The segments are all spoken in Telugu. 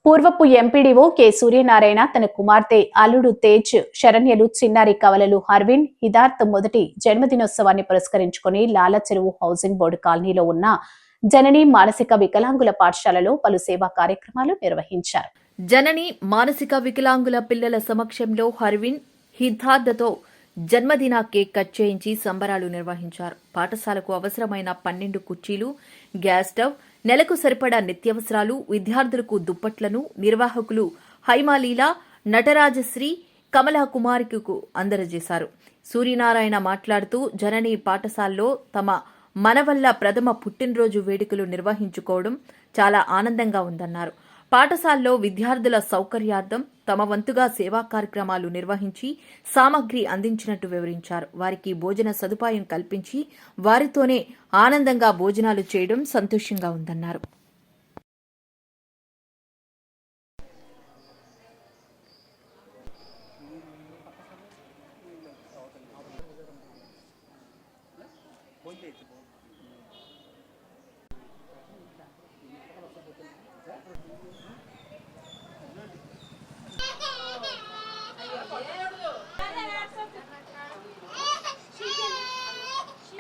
పూర్వపు ఎంపీడీఓ కె సూర్యనారాయణ తన కుమార్తె అల్లుడు తేజ్ శరణ్యలు చిన్నారి కవలలు హర్విన్ హిదార్త్ మొదటి జన్మదినోత్సవాన్ని పురస్కరించుకుని లాలచెరువు హౌసింగ్ బోర్డు కాలనీలో ఉన్న జనని మానసిక వికలాంగుల పాఠశాలలో పలు సేవా కార్యక్రమాలు నిర్వహించారు. జనని మానసిక వికలాంగుల పిల్లల సమక్షంలో హర్విన్ హిదార్థతో జన్మదిన కేక్ కట్ చేయించి సంబరాలు నిర్వహించారు. పాఠశాలకు అవసరమైన 12 కుర్చీలు, గ్యాస్ స్టవ్, నెలకు సరిపడా నిత్యావసరాలు, విద్యార్థులకు దుప్పట్లను నిర్వాహకులు హైమాలీలా, నటరాజశ్రీ, కమలాకుమారికి అందజేశారు. సూర్యనారాయణ మాట్లాడుతూ జనని పాఠశాలలో తమ మనవల్ల ప్రథమ పుట్టినరోజు వేడుకలు నిర్వహించుకోవడం చాలా ఆనందంగా ఉందన్నారు. పాఠశాలలో విద్యార్థుల సౌకర్యార్థం తమ వంతుగా సేవా కార్యక్రమాలు నిర్వహించి సామగ్రి అందించినట్టు వివరించారు. వారికి భోజన సదుపాయం కల్పించి వారితోనే ఆనందంగా భోజనాలు చేయడం సంతోషంగా ఉందన్నారు.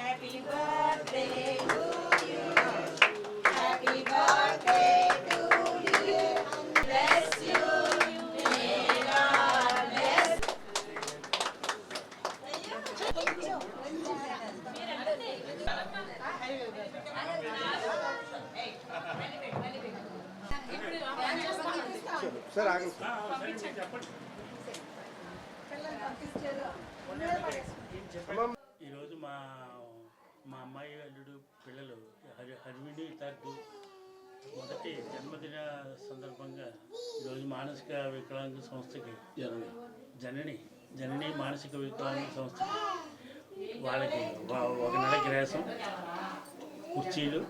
Happy birthday to you. Happy birthday to you. Bless you. May God bless. Sir, I ఈరోజు మా అమ్మాయి అల్లుడు పిల్లలు హర్విని హిదార్థ్ మొదటి జన్మదిన సందర్భంగా ఈరోజు మానసిక వికలాంగ సంస్థకి జనని మానసిక వికలాంగ సంస్థకి వాళ్ళకి ఒక నెల గ్రాసం, కుర్చీలు,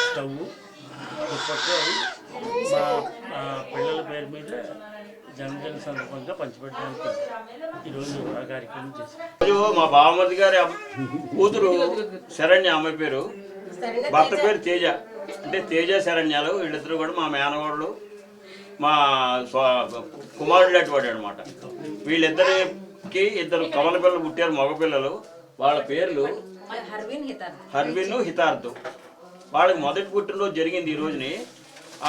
స్టవ్, దుప్పట్లు మా పిల్లల పేరు మీద జన్మదిన సందర్భంగా పంచిపెట్టడానికి ఈరోజు ఆ కార్యక్రమం చేశారు. మా బావమతి గారి కూతురు శరణ్య, అమ్మాయి పేరు, భర్త పేరు తేజ. అంటే తేజ శరణ్యాలు వీళ్ళిద్దరు కూడా మా మేనవాళ్ళు, మా కుమారుడు అటువంటి అనమాట. వీళ్ళిద్దరికి 2 కమల పిల్లలు పుట్టారు, మగపిల్లలు. వాళ్ళ పేర్లు హర్విన్, హిదార్థ్. వాళ్ళకి మొదటి పుట్టినరోజు జరిగింది ఈ రోజుని.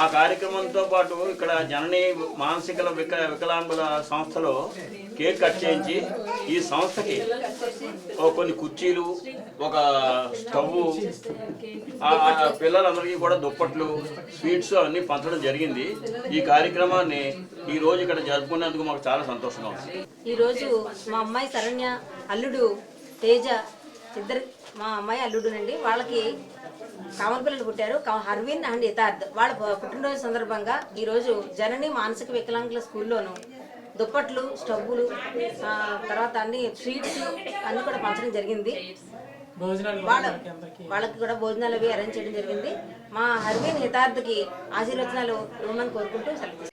ఆ కార్యక్రమంతో పాటు ఇక్కడ జనని మానసిక వికలాంగుల సంస్థలో కేక్ కట్ చేయించి ఈ సంస్థకి కొన్ని కుర్చీలు, ఒక స్టవ్, పిల్లలందరికీ కూడా దుప్పట్లు, స్వీట్స్ అన్నీ పంచడం జరిగింది. ఈ కార్యక్రమాన్ని ఈ రోజు ఇక్కడ జరుపుకునేందుకు మాకు చాలా సంతోషంగా ఉంది. ఈరోజు మా అమ్మాయి శరణ్య అల్లుడు తేజ, ఇద్దరు మా అమ్మాయి అల్లుడునండి. వాళ్ళకి కామన్ పిల్లలు పుట్టారు, హర్విన్ అండ్ హిదార్థ్. వాళ్ళ పుట్టినరోజు సందర్భంగా ఈరోజు జనని మానసిక వికలాంగుల స్కూల్లోనూ దుప్పట్లు, స్టవ్వులు, తర్వాత అన్ని స్వీట్స్ అన్నీ కూడా పంచడం జరిగింది. వాళ్ళకి కూడా భోజనాలు అవి అరేంజ్ చేయడం జరిగింది. మా హర్విన్ హిదార్థ్కి ఆశీర్వచనాలు ఇవ్వమని కోరుకుంటూ సెలవు.